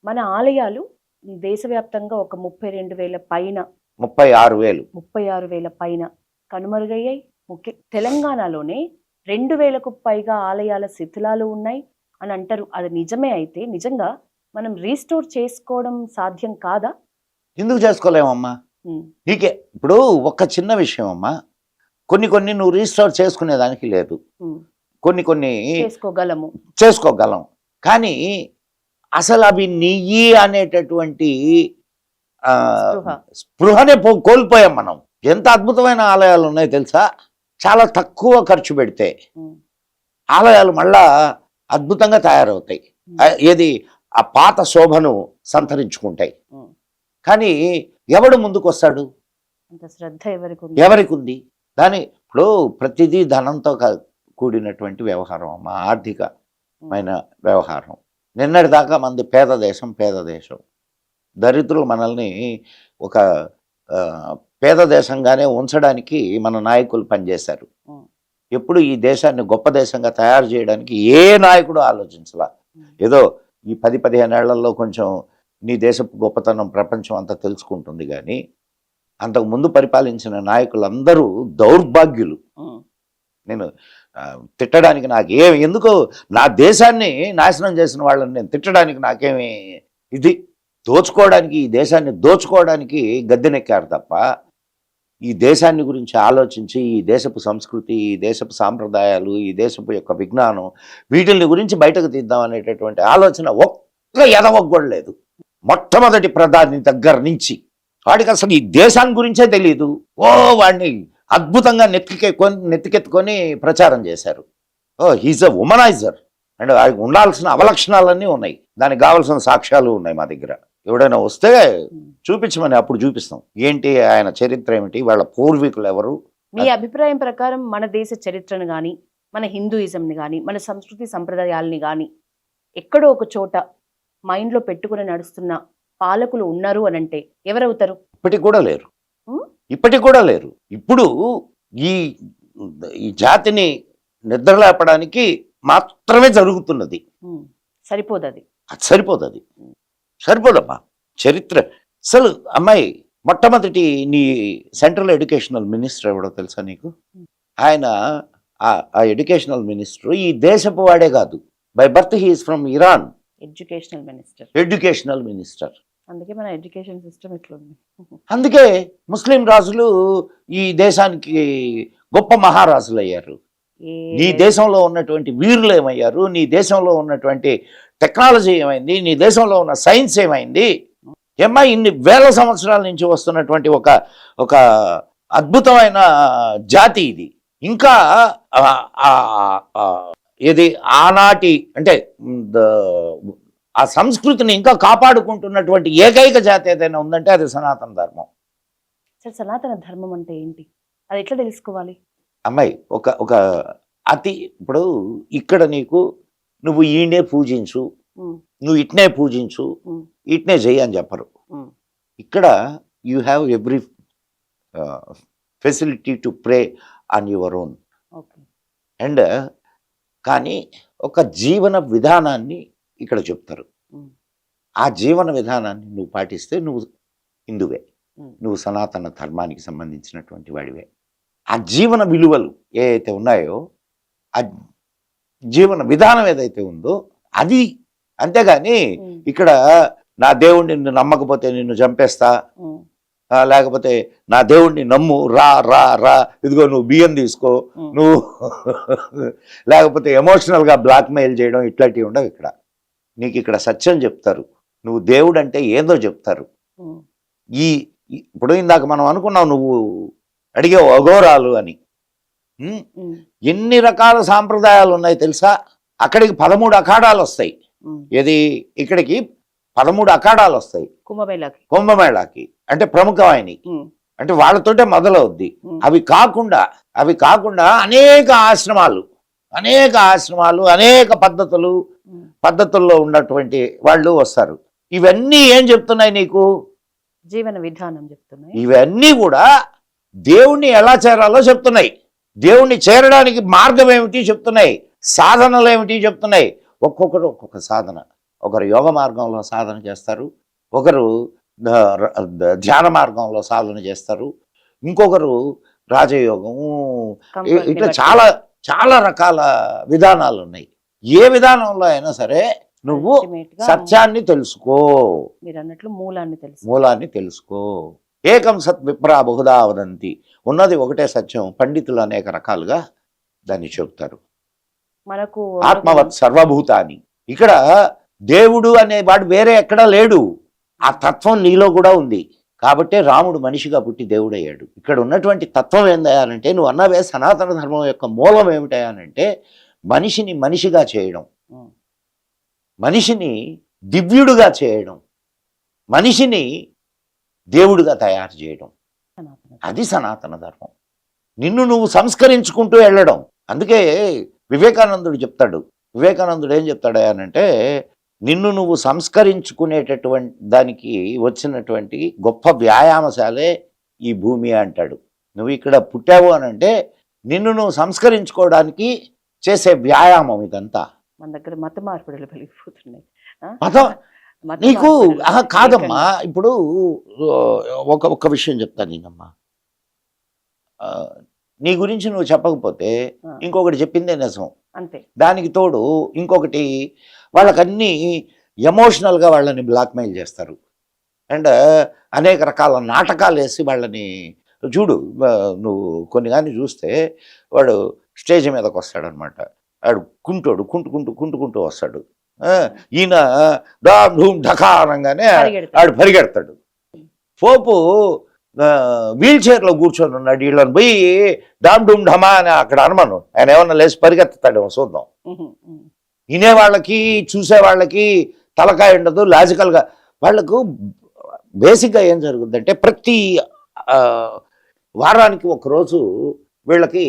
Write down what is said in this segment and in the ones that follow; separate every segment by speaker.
Speaker 1: మన ఆలయాలు దేశవ్యాప్తంగా ఒక 32,000 పైన
Speaker 2: 36,000
Speaker 1: 36,000 పైన కనుమరుగయ్యాయి. తెలంగాణలోనే 2,000కు పైగా ఆలయాల శిథిలాలు ఉన్నాయి అని అంటారు. అది నిజమే అయితే నిజంగా మనం రీస్టోర్ చేసుకోవడం సాధ్యం కాదా?
Speaker 2: ఎందుకు చేసుకోలేమమ్మా? నీకే ఇప్పుడు ఒక చిన్న విషయం అమ్మా, కొన్ని నువ్వు రీస్టోర్ చేసుకునేదానికి లేదు, కొన్ని చేసుకోగలం. కానీ అసలు అవి నెయ్యి అనేటటువంటి స్పృహనే కోల్పోయాం మనం. ఎంత అద్భుతమైన ఆలయాలు ఉన్నాయి తెలుసా? చాలా తక్కువ ఖర్చు పెడితే ఆలయాలు మళ్ళా అద్భుతంగా తయారవుతాయి. ఏది ఆ పాత శోభను సంతరించుకుంటాయి. కానీ ఎవడు ముందుకు వస్తాడు? ఎవరికి ఉంది? దాని ఇప్పుడు ప్రతిదీ ధనంతో కూడినటువంటి వ్యవహారం అమ్మా, ఆర్థికమైన వ్యవహారం. నిన్నటి దాకా మనది పేద దేశం. దరిద్రులు మనల్ని ఒక పేద దేశంగానే ఉంచడానికి మన నాయకులు పనిచేశారు. ఎప్పుడు ఈ దేశాన్ని గొప్ప దేశంగా తయారు చేయడానికి ఏ నాయకుడు ఆలోచించలా. ఏదో ఈ 10-15 ఏళ్లలో కొంచెం నీ దేశపు గొప్పతనం ప్రపంచం అంతా తెలుసుకుంటుంది. కానీ అంతకు ముందు పరిపాలించిన నాయకులందరూ దౌర్భాగ్యులు. నేను తిట్టడానికి ఎందుకో నా దేశాన్ని నాశనం చేసిన వాళ్ళని నేను తిట్టడానికి నాకేమి ఇది, దోచుకోవడానికి, ఈ దేశాన్ని దోచుకోవడానికి గద్దెనెక్కారు తప్ప ఈ దేశాన్ని గురించి ఆలోచించి ఈ దేశపు సంస్కృతి, ఈ దేశపు సాంప్రదాయాలు, ఈ దేశపు యొక్క విజ్ఞానం, వీటిని గురించి బయటకు తీద్దాం అనేటటువంటి ఆలోచన ఒక్క ఎదవకు కూడా లేదు. మొట్టమొదటి ప్రధాని దగ్గర నుంచి వాడికి అసలు ఈ దేశాన్ని గురించే తెలియదు. వాడిని అద్భుతంగా నెత్తికెత్తుకొని ప్రచారం చేశారు. He's a womaniser. అండ్ వాడికి ఉండాల్సిన అవలక్షణాలన్నీ ఉన్నాయి, దానికి కావాల్సిన సాక్ష్యాలు ఉన్నాయి మా దగ్గర. ఎవడైనా వస్తే చూపించమని అప్పుడు చూపిస్తాం. ఏంటి ఆయన చరిత్ర ఏమిటి, వాళ్ళ పూర్వీకులు ఎవరు.
Speaker 1: మీ అభిప్రాయం ప్రకారం మన దేశ చరిత్రను కానీ, మన హిందూయిజంని కానీ, మన సంస్కృతి సంప్రదాయాలని కానీ ఎక్కడో ఒక చోట మైండ్లో పెట్టుకుని నడుస్తున్న పాలకులు ఉన్నారు అని అంటే ఎవరవుతారు?
Speaker 2: ఇప్పటికి కూడా లేరు. ఇప్పుడు ఈ జాతిని నిద్రలేపడానికి మాత్రమే జరుగుతున్నది. సరిపోదమ్మా. చరిత్ర అసలు అమ్మాయి, మొట్టమొదటి నీ సెంట్రల్ ఎడ్యుకేషనల్ మినిస్టర్ ఎవడో తెలుసా నీకు? ఆయన ఆ ఎడ్యుకేషనల్ మినిస్టర్ ఈ దేశపు వాడే కాదు. By birth he is from Iran. Educational minister.
Speaker 1: అందుకే మన ఎడ్యుకేషన్ సిస్టమ్ ఇట్లుంది.
Speaker 2: అందుకే ముస్లిం రాజులు ఈ దేశానికి గొప్ప మహారాజులు అయ్యారు. నీ దేశంలో ఉన్నటువంటి వీరులు ఏమయ్యారు? నీ దేశంలో ఉన్నటువంటి టెక్నాలజీ ఏమైంది? నీ దేశంలో ఉన్న సైన్స్ ఏమైంది? ఇన్ని వేల సంవత్సరాల నుంచి వస్తున్నటువంటి ఒక అద్భుతమైన జాతి ఇది. ఇంకా ఇది ఆనాటి అంటే ఆ సంస్కృతిని ఇంకా కాపాడుకుంటున్నటువంటి ఏకైక జాతి ఏదైనా ఉందంటే అది సనాతన ధర్మం.
Speaker 1: సనాతన ధర్మం అంటే ఏంటి? అది ఎట్లా తెలుసుకోవాలి?
Speaker 2: అమ్మాయి, ఒక ఇప్పుడు ఇక్కడ నువ్వు ఈయనే పూజించు, నువ్వు ఇట్నే పూజించు, ఇట్నే చెయ్యి అని చెప్పరు. ఇక్కడ you have every facility to pray on your own. And కానీ ఒక జీవన విధానాన్ని ఇక్కడ చెప్తారు. ఆ జీవన విధానాన్ని నువ్వు పాటిస్తే నువ్వు హిందువే, నువ్వు సనాతన ధర్మానికి సంబంధించినటువంటి వాడివే. ఆ జీవన విలువలు ఏవైతే ఉన్నాయో, ఆ జీవన విధానం ఏదైతే ఉందో అది. అంతేగాని ఇక్కడ నా దేవుణ్ణి నిన్ను నమ్మకపోతే నిన్ను చంపేస్తా, లేకపోతే నా దేవుణ్ణి నమ్ము, రా రా రా ఇదిగో నువ్వు బియ్యం తీసుకో, నువ్వు లేకపోతే ఎమోషనల్గా బ్లాక్మెయిల్ చేయడం, ఇట్లాంటివి ఉండవు ఇక్కడ. నీకు ఇక్కడ సత్యం చెప్తారు, నువ్వు దేవుడు అంటే ఏందో చెప్తారు. ఇప్పుడు ఇందాక మనం అనుకున్నావు, నువ్వు అడిగే అఘోరాలు అని. ఎన్ని రకాల సాంప్రదాయాలు ఉన్నాయి తెలుసా? అక్కడికి 13 అఖాడాలు వస్తాయి. ఏది ఇక్కడికి 13 అఖాడాలు వస్తాయి కుంభమేళాకి. అంటే ప్రముఖమైన, అంటే వాళ్ళతోటే మొదలవుద్ది. అవి కాకుండా అనేక ఆశ్రమాలు, అనేక పద్ధతుల్లో ఉన్నటువంటి వాళ్ళు వస్తారు. ఇవన్నీ ఏం చెప్తున్నాయి నీకు?
Speaker 1: జీవన విధానం చెప్తున్నాయి.
Speaker 2: ఇవన్నీ కూడా దేవుణ్ణి ఎలా చేరాలో చెప్తున్నాయి. దేవుణ్ణి చేరడానికి మార్గం ఏమిటి చెప్తున్నాయి, సాధనలు ఏమిటి చెప్తున్నాయి. ఒక్కొక్కటి ఒక్కొక్క సాధన, ఒకరు యోగ మార్గంలో సాధన చేస్తారు, ఒకరు ధ్యాన మార్గంలో సాధన చేస్తారు, ఇంకొకరు రాజయోగము,
Speaker 1: కంఫర్ట్ని
Speaker 2: ఇట్లా
Speaker 1: బట్టి.
Speaker 2: చాలా చాలా రకాల విధానాలు ఉన్నాయి. ఏ విధానంలో అయినా సరే నువ్వు
Speaker 1: Ultimate గా
Speaker 2: సత్యాన్ని తెలుసుకో,
Speaker 1: మీరు అన్నట్లు మూలాన్ని తెలుసు.
Speaker 2: మూలాన్ని తెలుసుకో. ఏకం సత్ విప్రా బహుదా వదంతి, ఉన్నది ఒకటే సత్యం, పండితులు అనేక రకాలుగా దాన్ని చెబుతారు.
Speaker 1: మనకు
Speaker 2: ఆత్మవత్ సర్వభూతాన్ని, ఇక్కడ దేవుడు అనేవాడు వేరే ఎక్కడా లేడు, ఆ తత్వం నీలో కూడా ఉంది. కాబట్టే రాముడు మనిషిగా పుట్టి దేవుడయ్యాడు. ఇక్కడ ఉన్నటువంటి తత్వం ఏందయ్యానంటే, నువ్వు అన్నవే సనాతన ధర్మం యొక్క మూలం ఏమిటయానంటే మనిషిని మనిషిగా చేయడం,
Speaker 1: ఉమ్,
Speaker 2: మనిషిని దివ్యుడుగా చేయడం, మనిషిని దేవుడిగా తయారు చేయడం.
Speaker 1: సనాతన.
Speaker 2: అది సనాతన ధర్మం. నిన్ను నువ్వు సంస్కరించుకుంటూ వెళ్ళడం. అందుకే వివేకానందుడు చెప్తాడు. వివేకానందుడు ఏం చెప్తాడనంటే, నిన్ను నువ్వు సంస్కరించుకునేటటువంటి దానికి వచ్చినటువంటి గొప్ప వ్యాయామశాలే ఈ భూమి అంటాడు. నువ్వు ఇక్కడ పుట్టావు అనంటే నిన్ను నువ్వు సంస్కరించుకోవడానికి చేసే వ్యాయామం ఇదంతా.
Speaker 1: మన దగ్గర మత మార్పిడులు పెరిగిపోతున్నాయి. ఆ?
Speaker 2: మతం
Speaker 1: మత
Speaker 2: నీకు
Speaker 1: మార్పిడులు
Speaker 2: కాదమ్మా.
Speaker 1: ఏకంగా.
Speaker 2: ఇప్పుడు ఒక విషయం చెప్తాను నేనమ్మా. ఆ, నీ గురించి నువ్వు చెప్పకపోతే
Speaker 1: ఆ,
Speaker 2: ఇంకొకటి చెప్పిందే నిజం.
Speaker 1: అంతే.
Speaker 2: దానికి తోడు ఇంకొకటి, వాళ్ళకన్నీ ఎమోషనల్గా వాళ్ళని బ్లాక్మెయిల్ చేస్తారు. అండ్ అనేక రకాల నాటకాలు వేసి వాళ్ళని చూడు. నువ్వు కొన్ని కానీ చూస్తే వాడు స్టేజ్ మీదకి వస్తాడనమాట. వాడు కుంటుకుంటూ వస్తాడు. ఈయన డామ్ ధూమ్ ఢకా అనగానే
Speaker 1: పరిగెడతాడు.
Speaker 2: వాడు పరిగెడతాడు. పోపు వీల్ చైర్లో కూర్చొని ఉన్నాడు. వీళ్ళని పోయి డామ్ డూమ్ ఢమా అని అక్కడ అనమను, ఆయన ఏమన్నా లేచి పరిగెత్తాడేమో చూద్దాం.
Speaker 1: ఉహు, ఉహు.
Speaker 2: వినేవాళ్ళకి చూసేవాళ్ళకి తలకాయ ఉండదు. లాజికల్గా వాళ్ళకు బేసిక్గా ఏం జరుగుతుందంటే, ప్రతి వారానికి ఒకరోజు వీళ్ళకి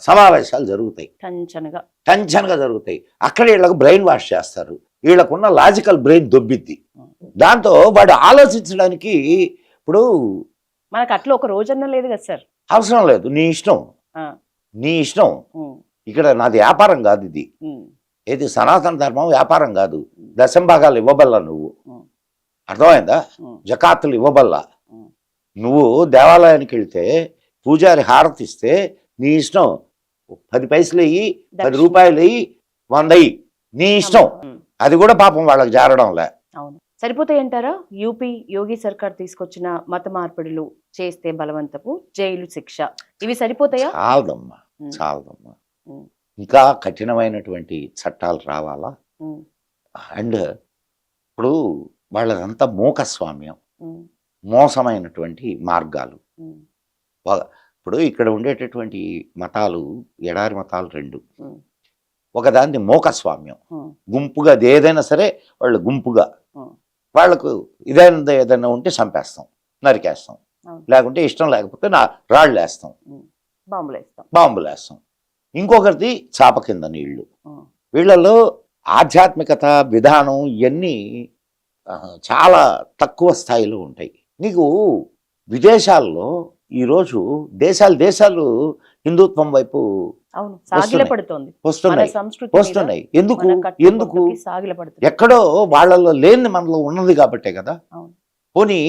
Speaker 2: సమావేశాలు జరుగుతాయి, టెన్షన్గా జరుగుతాయి. అక్కడ వీళ్ళకు బ్రెయిన్ వాష్ చేస్తారు. వీళ్ళకున్న లాజికల్ బ్రెయిన్ దొబ్బిద్ది. దాంతో వాడు ఆలోచించడానికి ఇప్పుడు
Speaker 1: మనకు అట్లా ఒక రోజన్నా లేదు కదా సార్.
Speaker 2: అవసరం లేదు. నీ ఇష్టం,
Speaker 1: ఆ,
Speaker 2: నీ ఇష్టం.
Speaker 1: ఉమ్,
Speaker 2: ఇక్కడ నాది వ్యాపారం కాదు ఇది.
Speaker 1: ఉమ్,
Speaker 2: ఇది సనాతన ధర్మం వ్యాపారం కాదు. దశంభాగాలు ఇవ్వబల్లా నువ్వు,
Speaker 1: ఉమ్,
Speaker 2: అర్థమైందా?
Speaker 1: ఉమ్,
Speaker 2: జకాతులు ఇవ్వబల్లా.
Speaker 1: ఉమ్.
Speaker 2: నువ్వు దేవాలయానికి వెళ్తే పూజారి హారతి ఇస్తే నీ ఇష్టం. 10 పైసలు వెయ్యి, 10
Speaker 1: దక్షిణ.
Speaker 2: రూపాయలు వెయ్యి, 100 వెయ్యి, నీ ఇష్టం.
Speaker 1: ఉమ్,
Speaker 2: అది కూడా పాపం వాళ్ళకి జారడంలే.
Speaker 1: అవును. సరిపోతాయంటారా? యూపీ యోగి సర్కార్ తీసుకొచ్చిన మత మార్పిడులు చేస్తే బలవంతపు జైలు శిక్ష, ఇవి సరిపోతాయా?
Speaker 2: చాలదమ్మా,
Speaker 1: ఉమ్,
Speaker 2: చాలదమ్మా.
Speaker 1: ఉమ్,
Speaker 2: ఇంకా కఠినమైనటువంటి చట్టాలు రావాలా.
Speaker 1: ఉమ్,
Speaker 2: అండ్ ఇప్పుడు వాళ్ళదంతా మూకస్వామ్యం,
Speaker 1: ఉమ్,
Speaker 2: మోసమైనటువంటి మార్గాలు.
Speaker 1: ఉమ్,
Speaker 2: ఇప్పుడు ఇక్కడ ఉండేటటువంటి మతాలు, ఎడారి మతాలు 2.
Speaker 1: ఉమ్,
Speaker 2: ఒకదాన్ని మూకస్వామ్యం,
Speaker 1: ఉమ్,
Speaker 2: గుంపుగా ఏదైనా సరే వాళ్ళు గుంపుగా,
Speaker 1: ఉమ్.
Speaker 2: వాళ్ళకు ఏదైనా ఉంటే చంపేస్తాం, నరికేస్తాం,
Speaker 1: అవును.
Speaker 2: లేకుంటే ఇష్టం లేకపోతే రాళ్ళు వేస్తాం,
Speaker 1: బాంబులు వేస్తాం,
Speaker 2: బాంబులు వేస్తాం. ఇంకొకరిది చాప కింద నీళ్లు.
Speaker 1: ఉమ్,
Speaker 2: వీళ్ళలో ఆధ్యాత్మికత విధానం ఇవన్నీ చాలా తక్కువ స్థాయిలో ఉంటాయి. నీకు విదేశాల్లో ఈరోజు దేశాలు హిందుత్వం వైపు
Speaker 1: అవును, సాగిలపడుతోంది. మన
Speaker 2: వస్తున్నాయి
Speaker 1: సంస్కృతి మీద,
Speaker 2: వస్తున్నాయి. ఎందుకు
Speaker 1: మన
Speaker 2: ఎందుకు
Speaker 1: కట్టుబాటుకి సాగిలపడుతుంది.
Speaker 2: ఎక్కడో వాళ్ళలో లేని మనలో ఉన్నది కాబట్టే కదా.
Speaker 1: అవును.
Speaker 2: పోనీ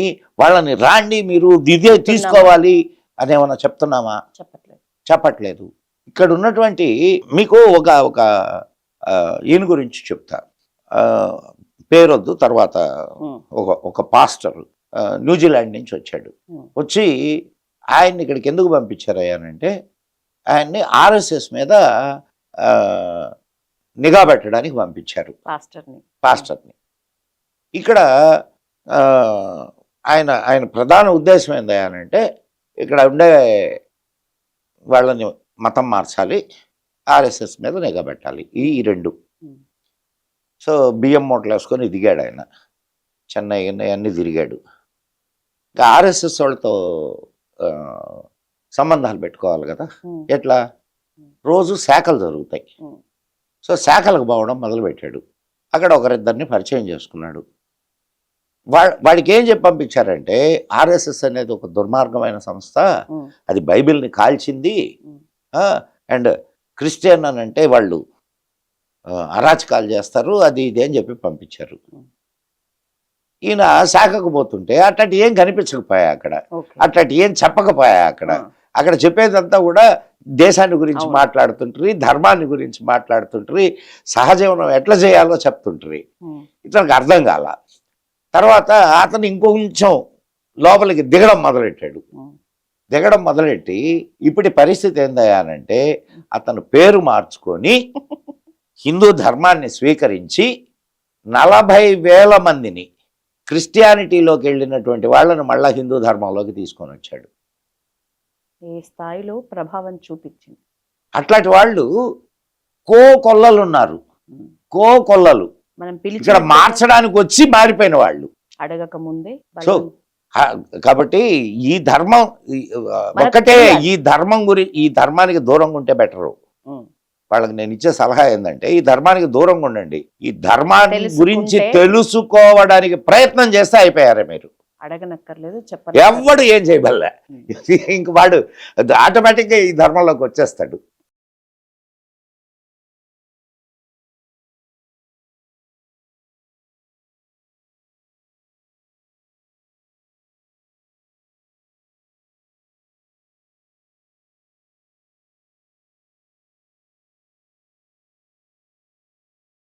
Speaker 2: వాళ్ళని రాండి మీరు ఇదే తీసుకోవాలి అనేమన్నా చెప్తున్నామా?
Speaker 1: చెప్పట్లేదు.
Speaker 2: చెప్పట్లేదు. ఇక్కడ ఉన్నటువంటి మీకు ఒక ఈయన గురించి చెప్తా, పేరొద్దు, తర్వాత
Speaker 1: ఉమ్,
Speaker 2: ఒక పాస్టర్ న్యూజిలాండ్ నుంచి వచ్చాడు.
Speaker 1: ఉమ్,
Speaker 2: వచ్చి ఆయన్ని ఇక్కడికి ఎందుకు పంపించారయ్యానంటే, ఆయన్ని ఆర్ఎస్ఎస్ మీద నిఘా పెట్టడానికి పంపించారు పాస్టర్ని. ఇక్కడ ఆయన ప్రధాన ఉద్దేశం ఏందయ్యానంటే, ఇక్కడ ఉండే వాళ్ళని మతం మార్చాలి, ఆర్ఎస్ఎస్ మీద నిఘా పెట్టాలి, ఈ 2.
Speaker 1: ఉమ్,
Speaker 2: సో బియ్యం మూటలు వేసుకొని దిగాడు ఆయన. చెన్నై అన్నీ తిరిగాడు. ఇంకా ఆర్ఎస్ఎస్ వాళ్ళతో సంబంధాలు పెట్టుకోవాలి కదా.
Speaker 1: ఉమ్,
Speaker 2: ఎట్లా? రోజు శాఖలు జరుగుతాయి.
Speaker 1: ఉమ్,
Speaker 2: సో శాఖలకు పోవడం మొదలుపెట్టాడు. అక్కడ ఒకరిద్దరిని పరిచయం చేసుకున్నాడు. వాడికి ఏం చెప్పి పంపించారంటే, ఆర్ఎస్ఎస్ అనేది ఒక దుర్మార్గమైన సంస్థ,
Speaker 1: ఉమ్,
Speaker 2: అది బైబిల్ని కాల్చింది,
Speaker 1: ఉమ్,
Speaker 2: అండ్ క్రిస్టియన్ అని అంటే వాళ్ళు అరాచకాలు చేస్తారు, అది ఇది అని చెప్పి పంపించారు. ఈయన శాఖకు పోతుంటే అట్లాంటి ఏం కనిపించకపోయా అక్కడ,
Speaker 1: ఓకే.
Speaker 2: అట్లాంటి ఏం చెప్పకపోయా అక్కడ.
Speaker 1: ఆ,
Speaker 2: అక్కడ చెప్పేదంతా కూడా దేశాన్ని గురించి
Speaker 1: అవును.
Speaker 2: మాట్లాడుతుంటారు, ధర్మాన్ని గురించి మాట్లాడుతుంటారు, సహజీవనం ఎట్లా చేయాలో చెప్తుంటారు.
Speaker 1: ఉమ్,
Speaker 2: ఇతనికి అర్థం కాల. తర్వాత అతను ఇంకొంచెం లోపలికి దిగడం మొదలెట్టాడు.
Speaker 1: ఉమ్,
Speaker 2: దిగడం మొదలెట్టి ఇప్పటి పరిస్థితి ఏందయ్యానంటే అతను పేరు మార్చుకొని హిందూ ధర్మాన్ని స్వీకరించి 40,000 మందిని క్రిస్టియానిటీలోకి వెళ్ళినటువంటి వాళ్ళను మళ్ళా హిందూ ధర్మంలోకి తీసుకొని వచ్చాడు.
Speaker 1: ఏ స్థాయిలో ప్రభావం చూపించింది.
Speaker 2: అట్లాంటి వాళ్ళు కోకొల్లలు ఉన్నారు,
Speaker 1: ఉమ్,
Speaker 2: కోకొల్లలు
Speaker 1: మనం
Speaker 2: ఇక్కడ
Speaker 1: పిలిచి
Speaker 2: మార్చడానికి వచ్చి మారిపోయిన వాళ్ళు.
Speaker 1: అడగక ముందే
Speaker 2: సో కాబట్టి ఈ ధర్మం
Speaker 1: మనకు
Speaker 2: ఒక్కటే,
Speaker 1: తెలియాలి.
Speaker 2: ఈ ధర్మానికి దూరంగా ఉంటే బెటరు. వాళ్ళకి నేను ఇచ్చే సలహా ఏంటంటే ఈ ధర్మానికి దూరంగా ఉండండి. ఈ ధర్మాన్ని
Speaker 1: తెలుసుకుంటే-
Speaker 2: గురించి తెలుసుకోవడానికి ప్రయత్నం చేస్తే అయిపోయారే మీరు.
Speaker 1: అడగనక్కర్లేదు,
Speaker 2: ఎవడు ఏం చేయబల్లే, ఇంక వాడు ఆటోమేటిక్గా ఈ ధర్మంలోకి వచ్చేస్తాడు.